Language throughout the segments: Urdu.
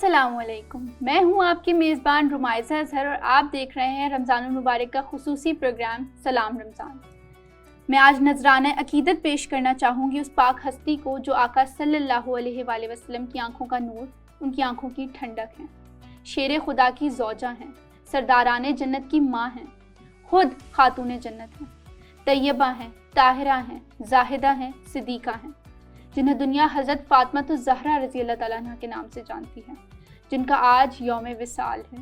السلام علیکم، میں ہوں آپ کی میزبان رمائزہ اظہر اور آپ دیکھ رہے ہیں رمضان المبارک کا خصوصی پروگرام سلام رمضان۔ میں آج نذرانہ عقیدت پیش کرنا چاہوں گی اس پاک ہستی کو جو آقا صلی اللہ علیہ وآلہ وسلم کی آنکھوں کا نور، ان کی آنکھوں کی ٹھنڈک ہیں، شیر خدا کی زوجہ ہیں، سرداران جنت کی ماں ہیں، خود خاتون جنت ہیں، طیبہ ہیں، طاہرہ ہیں، زاہدہ ہیں، صدیقہ ہیں، جنہیں دنیا حضرت فاطمہ الزہرا رضی اللہ تعالیٰ عنہ کے نام سے جانتی ہے، جن کا آج یوم وصال ہے۔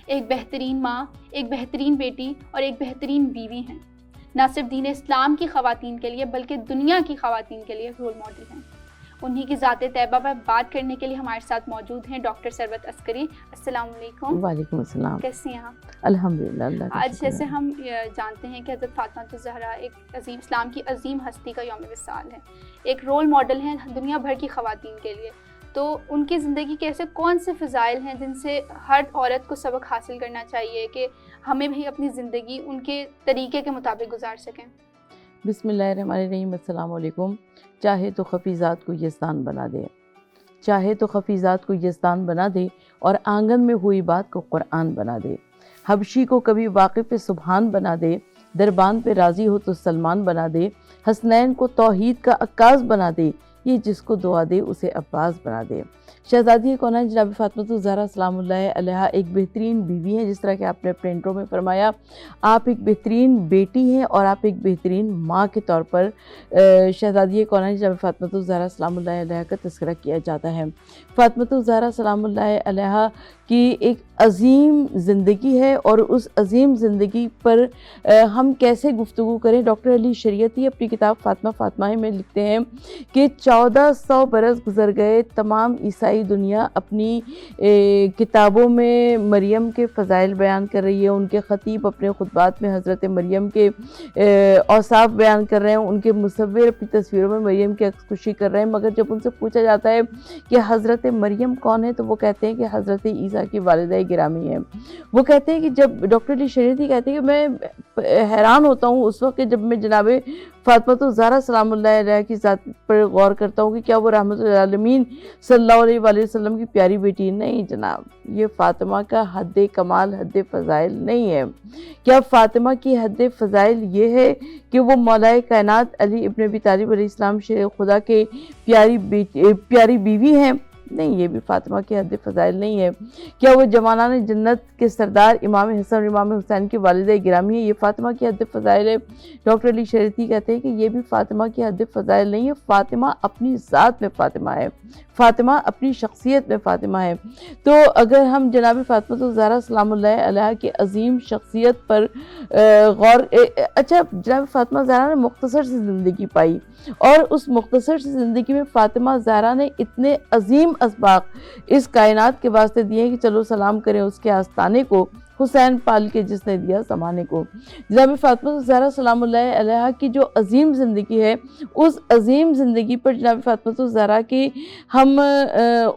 ایک بہترین ماں، ایک بہترین بیٹی اور ایک بہترین بیوی ہیں، نہ صرف دین اسلام کی خواتین کے لیے بلکہ دنیا کی خواتین کے لیے رول ماڈل ہیں۔ انہی کی ذات طیبہ پر بات کرنے کے لیے ہمارے ساتھ موجود ہیں ڈاکٹر ثروت عسکری۔ السلام علیکم۔ وعلیکم السلام۔ کیسی ہیں آپ؟ الحمدللہ، اللہ کا آج شکر ہے۔ جیسے ہم جانتے ہیں کہ حضرت فاطمہ الزہرا ایک عظیم اسلام کی عظیم ہستی کا یوم وصال ہے، ایک رول ماڈل ہیں دنیا بھر کی خواتین کے لیے، تو ان کی زندگی کے ایسے کون سے فضائل ہیں جن سے ہر عورت کو سبق حاصل کرنا چاہیے کہ ہمیں بھی اپنی زندگی ان کے طریقے کے مطابق گزار سکیں؟ بسم اللہ الرحمن الرحیم۔ السلام علیکم۔ چاہے تو خفیزات کو یزدان بنا دے، چاہے تو خفیزات کو یزدان بنا دے، اور آنگن میں ہوئی بات کو قرآن بنا دے، حبشی کو کبھی واقف سبحان بنا دے، دربان پہ راضی ہو تو سلمان بنا دے، حسنین کو توحید کا عکاس بنا دے، یہ جس کو دعا دے اسے عباس بنا دے۔ شہزادی کونین جناب فاطمہ الزہرا سلام اللہ علیہا ایک بہترین بیوی ہیں، جس طرح کہ آپ نے اپنے انٹرو میں فرمایا، آپ ایک بہترین بیٹی ہیں اور آپ ایک بہترین ماں کے طور پر شہزادی کونین جناب فاطمہ الزہرا سلام اللہ علیہا کا تذکرہ کیا جاتا ہے۔ فاطمہ الزہرا سلام اللہ علیہا کی ایک عظیم زندگی ہے، اور اس عظیم زندگی پر ہم کیسے گفتگو کریں؟ ڈاکٹر علی شریعتی اپنی کتاب فاطمہ فاطمہ میں لکھتے ہیں کہ 1400 برس گزر گئے، تمام عیسائی دنیا اپنی کتابوں میں مریم کے فضائل بیان کر رہی ہے، ان کے خطیب اپنے خطبات میں حضرت مریم کے اوصاف بیان کر رہے ہیں، ان کے مصور اپنی تصویروں میں مریم کی عکس کشی کر رہے ہیں، مگر جب ان سے پوچھا جاتا ہے کہ حضرت مریم کون ہے تو وہ کہتے ہیں کہ حضرت عیسیٰ کی والدہ گرامی ہے۔ وہ کہتے ہیں کہ جب ڈاکٹر علی شریعتی کہتے ہیں کہ میں حیران ہوتا ہوں اس وقت کہ جب میں جناب فاطمہ الزہرا سلام اللہ علیہ کی ذات پر غور کرتا ہوں کہ کیا وہ رحمت للعالمین صلی اللہ علیہ وآلہ وسلم کی پیاری بیٹی؟ نہیں جناب، یہ فاطمہ کا حد کمال، حد فضائل نہیں ہے۔ کیا فاطمہ کی حد فضائل یہ ہے کہ وہ مولا کائنات علی ابن ابی طالب علیہ السلام شیر خدا کے پیاری بیوی ہیں؟ نہیں، یہ بھی فاطمہ کی حد فضائل نہیں ہے۔ کیا وہ جوانان جنت کے سردار امام حسن اور امام حسین کی والدہ گرامی ہے؟ یہ فاطمہ کی حد فضائل ہے؟ ڈاکٹر علی شریعتی کہتے ہیں کہ یہ بھی فاطمہ کی حد فضائل نہیں ہے۔ فاطمہ اپنی ذات میں فاطمہ ہے، فاطمہ اپنی شخصیت میں فاطمہ ہے۔ تو اگر ہم جناب فاطمہ الزہرا سلام اللہ علیہا کی عظیم شخصیت پر اچھا، جناب فاطمہ زہرا نے مختصر سی زندگی پائی، اور اس مختصر سی زندگی میں فاطمہ زہرا نے اتنے عظیم اسباق اس کائنات کے واسطے دیے کہ چلو سلام کریں اس کے آستانے کو، حسین پال کے جس نے دیا زمانے کو۔ جناب فاطمہ الزہرا سلام اللہ علیہا کی جو عظیم زندگی ہے، اس عظیم زندگی پر جناب فاطمہ الزہرا کی ہم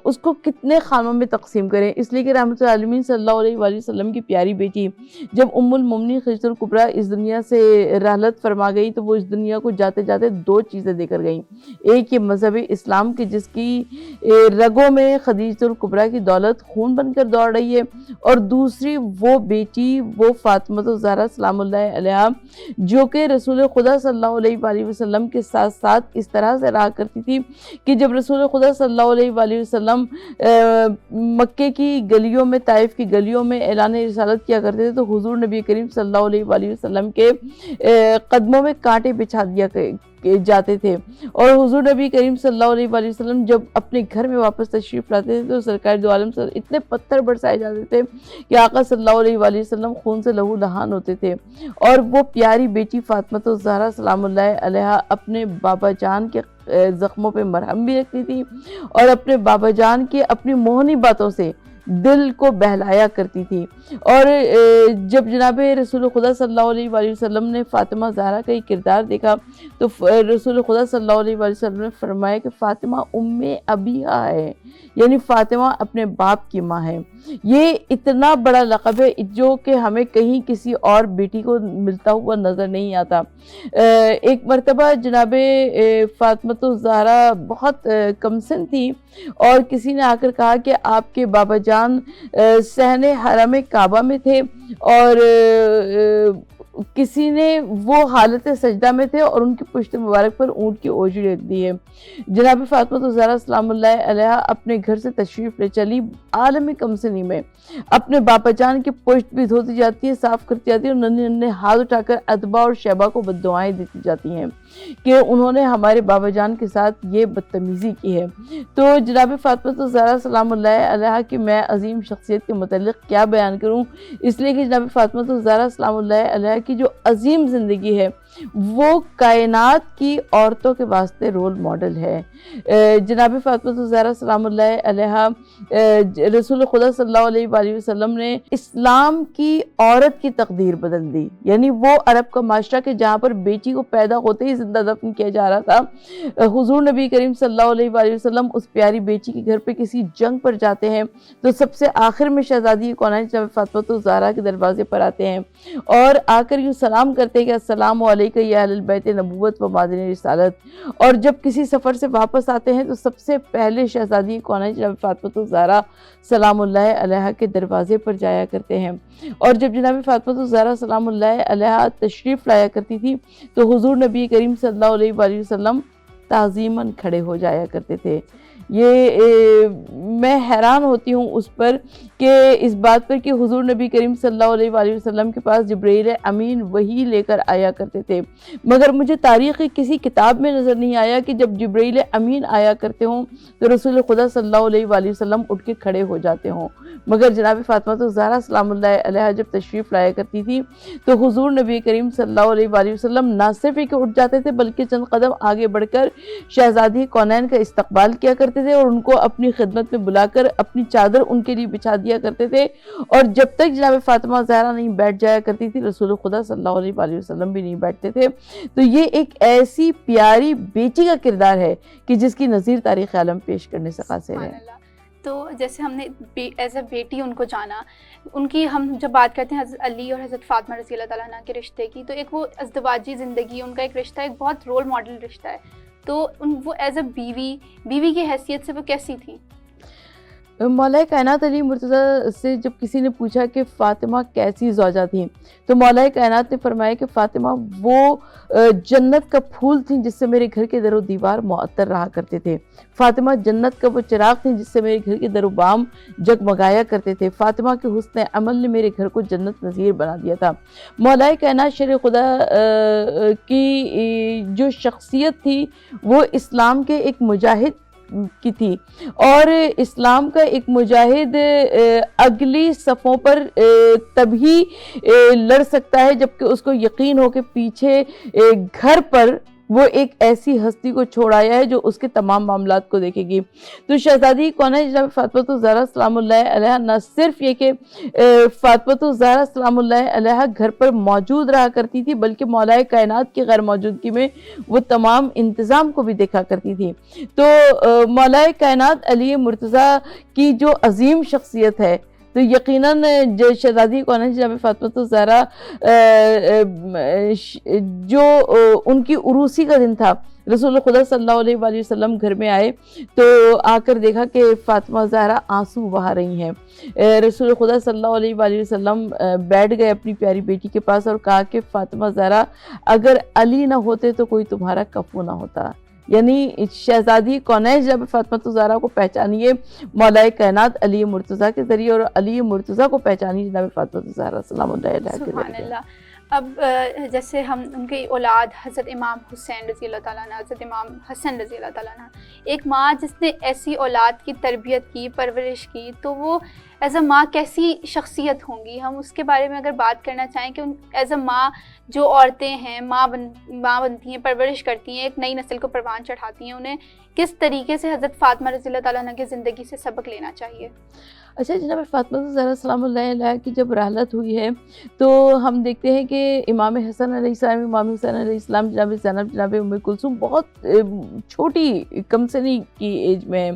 اس کو کتنے خانوں میں تقسیم کریں، اس لیے کہ رحمت العالمین صلی اللہ علیہ وآلہ وسلم کی پیاری بیٹی جب ام المومنین خدیجہ الکبریٰ اس دنیا سے رحلت فرما گئی تو وہ اس دنیا کو جاتے جاتے دو چیزیں دے کر گئیں۔ ایک یہ مذہب اسلام کی جس کی رگوں میں خدیجہ الکبریٰ کی دولت خون بن کر دوڑ رہی ہے، اور دوسری وہ بیٹی، وہ فاطمہ الزہرا سلام اللہ علیہا جو کہ رسول خدا صلی اللہ علیہ وآلہ وسلم کے ساتھ ساتھ اس طرح سے رہا کرتی تھی کہ جب رسول خدا صلی اللہ علیہ وآلہ وسلم مکے کی گلیوں میں، طائف کی گلیوں میں اعلان رسالت کیا کرتے تھے تو حضور نبی کریم صلی اللہ علیہ وآلہ وسلم کے قدموں میں کانٹے بچھا دیا جاتے تھے، اور حضور نبی کریم صلی اللہ علیہ وآلہ وسلم جب اپنے گھر میں واپس تشریف لاتے تھے تو سرکار دو عالم سے اتنے پتھر برسائے جاتے تھے کہ آقا صلی اللہ علیہ وآلہ وسلم خون سے لہو لہان ہوتے تھے، اور وہ پیاری بیٹی فاطمہ الزہرا سلام اللہ علیہا اپنے بابا جان کے زخموں پہ مرہم بھی رکھتی تھی، اور اپنے بابا جان کے اپنی موہنی باتوں سے دل کو بہلایا کرتی تھی. اور جب جناب رسول خدا صلی اللہ علیہ وآلہ وسلم نے فاطمہ زہرا کا یہ کردار دیکھا تو رسول خدا صلی اللہ علیہ وآلہ وسلم نے فرمایا کہ فاطمہ ام ابیہا ہے، یعنی فاطمہ اپنے باپ کی ماں ہے. یہ اتنا بڑا لقب ہے جو کہ ہمیں کہیں کسی اور بیٹی کو ملتا ہوا نظر نہیں آتا. ایک مرتبہ جناب فاطمہ الزہرا بہت کم سن تھی اور کسی نے آ کر کہا کہ آپ کے بابا جان صحن حرم کعبہ میں تھے اور کسی نے وہ حالت سجدہ میں تھے اور ان کی پشت مبارک پر اونٹ کی اوجڑی رکھ دی ہے. جناب فاطمہ الزہرا سلام اللہ علیہا اپنے گھر سے تشریف لے چلی عالم کم سنی میں. اپنے باپا جان کی پشت بھی دھوتی جاتی ہے، صاف کرتی جاتی ہے اور ننھے ننھے ہاتھ اٹھا کر اتبا اور شیبہ کو بددعائیں دیتی جاتی ہیں کہ انہوں نے ہمارے بابا جان کے ساتھ یہ بدتمیزی کی ہے. تو جناب فاطمہ الزہرا سلام اللہ علیہا کی میں عظیم شخصیت کے متعلق کیا بیان کروں، اس لیے کہ جناب فاطمہ الزہرا سلام اللہ علیہا کی جو عظیم زندگی ہے وہ کائنات کی عورتوں کے واسطے رول ماڈل ہے. جناب فاطمہ الزہرا سلام اللہ علیہا رسول خدا صلی اللہ علیہ وآلہ وسلم نے اسلام کی عورت کی تقدیر بدل دی. یعنی وہ عرب کا معاشرہ کہ جہاں پر بیٹی کو پیدا ہوتے ہی زندہ دفن کیا جا رہا تھا، حضور نبی کریم صلی اللہ علیہ وآلہ وسلم اس پیاری بیٹی کے گھر پہ کسی جنگ پر جاتے ہیں تو سب سے آخر میں شہزادی کونین جناب فاطمہ الزہرا کے دروازے پر آتے ہیں اور آ کر یوں سلام کرتے ہیں کہ السلام علیکم یا اہل البیت نبوت و مادن رسالت. اور جب کسی سفر سے واپس آتے ہیں تو سب سے پہلے شہزادی کونین جناب فاطمہ الزہرا سلام اللہ علیہا کے دروازے پر جایا کرتے ہیں. اور جب جناب فاطمہ الزہرا سلام اللہ علیہا تشریف لایا کرتی تھی تو حضور نبی کریم صلی اللہ علیہ وآلہ وسلم تعظیماً کھڑے ہو جایا کرتے تھے. یہ میں حیران ہوتی ہوں اس پر کہ اس بات پر کہ حضور نبی کریم صلی اللہ علیہ وآلہ وسلم کے پاس جبرائیل امین وحی لے کر آیا کرتے تھے، مگر مجھے تاریخ کی کسی کتاب میں نظر نہیں آیا کہ جب جبرائیل امین آیا کرتے ہوں تو رسول خدا صلی اللہ علیہ وآلہ وسلم اٹھ کے کھڑے ہو جاتے ہوں. مگر جناب فاطمہ الزہرا سلام اللہ علیہا جب تشریف لایا کرتی تھی تو حضور نبی کریم صلی اللہ علیہ وآلہ وسلم نہ صرف کہ اٹھ جاتے تھے بلکہ چند قدم آگے بڑھ کر شہزادی کونین کا استقبال کیا کرتے تھے اور ان کو اپنی خدمت میں بلا کر اپنی چادر ان کے لیے بچھا دیا کرتے تھے. اور جب تک جناب فاطمہ زہرا نہیں بیٹھ جایا کرتی تھی رسول خدا صلی اللہ علیہ وآلہ وسلم بھی نہیں بیٹھتے تھے. تو یہ ایک ایسی پیاری بیٹی کا کردار ہے کہ جس کی نظیر تاریخ عالم پیش کرنے سے قاصر ہے. تو جیسے ہم نے ایز اے بیٹی ان کو جانا، ان کی ہم جب بات کرتے ہیں حضرت علی اور حضرت فاطمہ رضی اللہ تعالیٰ عنہ کے رشتے کی، تو ایک وہ ازدواجی زندگی ان کا ایک رشتہ، ایک بہت رول ماڈل رشتہ ہے. تو وہ ایز اے بیوی کی حیثیت سے وہ کیسی تھی؟ مولا کائنات علی مرتضیٰ سے جب کسی نے پوچھا کہ فاطمہ کیسی زوجہ تھیں تو مولا کائنات نے فرمایا کہ فاطمہ وہ جنت کا پھول تھیں جس سے میرے گھر کے در و دیوار معطر رہا کرتے تھے. فاطمہ جنت کا وہ چراغ تھیں جس سے میرے گھر کے در و بام جگمگایا کرتے تھے. فاطمہ کے حسن عمل نے میرے گھر کو جنت نظیر بنا دیا تھا. مولا کائنات شیر خدا کی جو شخصیت تھی وہ اسلام کے ایک مجاہد کی تھی اور اسلام کا ایک مجاہد اگلی صفوں پر تبھی لڑ سکتا ہے جبکہ اس کو یقین ہو کہ پیچھے گھر پر وہ ایک ایسی ہستی کو چھوڑ آیا ہے جو اس کے تمام معاملات کو دیکھے گی. تو شہزادی کونین جناب فاطمہ الزہرا سلام اللہ علیہا نہ صرف یہ کہ فاطمہ الزہرا سلام اللہ علیہا گھر پر موجود رہا کرتی تھی بلکہ مولا کائنات کی غیر موجودگی میں وہ تمام انتظام کو بھی دیکھا کرتی تھی. تو مولا کائنات علی مرتضیٰ کی جو عظیم شخصیت ہے تو یقیناً شہزادی کونین جناب فاطمہ الزہرا جو ان کی عروسی کا دن تھا رسول خدا صلی اللہ علیہ وآلہ وسلم گھر میں آئے تو آ کر دیکھا کہ فاطمہ زہرا آنسو بہا رہی ہیں. رسول خدا صلی اللہ علیہ وآلہ وسلم بیٹھ گئے اپنی پیاری بیٹی کے پاس اور کہا کہ فاطمہ زہرا اگر علی نہ ہوتے تو کوئی تمہارا کفو نہ ہوتا. یعنی شہزادی کونین جناب فاطمہ الزہرا کو پہچانیے مولا کائنات علی مرتضیٰ کے ذریعے اور علی مرتضیٰ کو پہچانیے جناب فاطمہ الزہرا سلام اللہ علیہ کے سبحان اللہ. اب جیسے ہم ان کی اولاد حضرت امام حسین رضی اللہ تعالیٰ عنہ، حضرت امام حسن رضی اللہ تعالیٰ عنہ، ایک ماں جس نے ایسی اولاد کی تربیت کی، پرورش کی، تو وہ ایز اے ماں کیسی شخصیت ہوں گی. ہم اس کے بارے میں اگر بات کرنا چاہیں کہ ایز اے ماں جو عورتیں ہیں ماں بنتی ہیں, پرورش کرتی ہیں, ایک نئی نسل کو پروان چڑھاتی ہیں, انہیں کس طریقے سے حضرت فاطمہ رضی اللہ تعالیٰ عنہ کی زندگی سے سبق لینا چاہیے؟ اچھا جناب فاطمہ الزہرا سلام اللہ علیہ کی جب رحلت ہوئی ہے تو ہم دیکھتے ہیں کہ امام حسن علیہ السلام, امام حسین علیہ السلام, جناب زینب, جناب ام کلثوم بہت چھوٹی کم سنی کی ایج میں ہیں,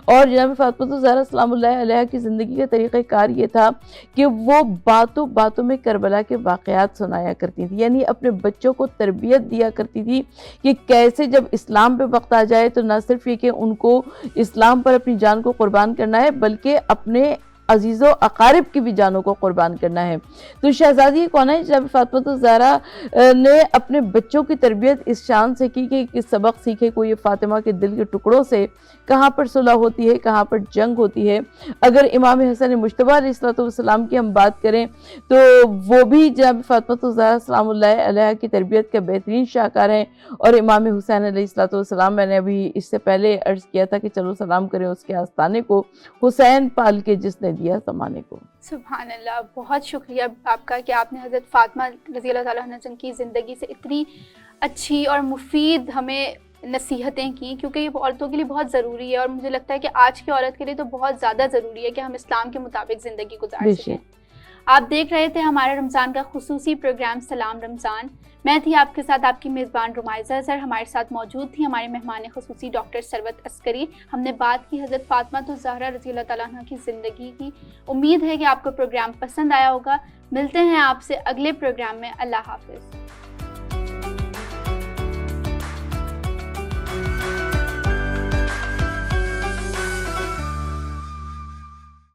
اور جناب فاطمہ الزہرا سلام اللہ علیہ کی زندگی کا طریقہ کار یہ تھا کہ وہ باتوں باتوں میں کربلا کے واقعات سنایا کرتی تھی, یعنی اپنے بچوں کو تربیت دیا کرتی تھی کہ کیسے جب اسلام پہ وقت آ جائے تو نہ صرف یہ کہ ان کو اسلام پر اپنی جان کو قربان کرنا ہے بلکہ اپنے عزیز و اقارب کی بھی جانوں کو قربان کرنا ہے. تو شہزادی کون ہے جب فاطمہ الزہرا نے اپنے بچوں کی تربیت اس شان سے کی کہ سبق سیکھے کوئی یہ فاطمہ کے دل کے ٹکڑوں سے کہاں پر صلح ہوتی ہے, کہاں پر جنگ ہوتی ہے. اگر امام حسن مجتبیٰ علیہ السلام کی ہم بات کریں تو وہ بھی جناب فاطمہ الزہرا سلام اللہ علیہ کی تربیت کا بہترین شاہکار ہیں, اور امام حسین علیہ السلام, میں نے ابھی اس سے پہلے عرض کیا تھا کہ چلو سلام کریں اس کے آستانے کو, حسین پال کے جس نے دیا زمانے کو. سبحان اللہ, بہت شکریہ آپ کا کہ آپ نے حضرت فاطمہ رضی اللہ تعالیٰ عنہ کی زندگی سے اتنی اچھی اور مفید ہمیں نصیحتیں کی, کیونکہ یہ عورتوں کے لیے بہت ضروری ہے, اور مجھے لگتا ہے کہ آج کی عورت کے لیے تو بہت زیادہ ضروری ہے کہ ہم اسلام کے مطابق زندگی گزار سکیں. آپ دیکھ رہے تھے ہمارے رمضان کا خصوصی پروگرام سلام رمضان. میں تھی آپ کے ساتھ آپ کی میزبان رمائزہ اظہر. ہمارے ساتھ موجود تھی ہمارے مہمان خصوصی ڈاکٹر ثروت عسکری. ہم نے بات کی حضرت فاطمہ الزہرا رضی اللہ تعالیٰ عنہ کی زندگی کی. امید ہے کہ آپ کو پروگرام پسند آیا ہوگا. ملتے ہیں آپ سے اگلے پروگرام میں. اللہ حافظ.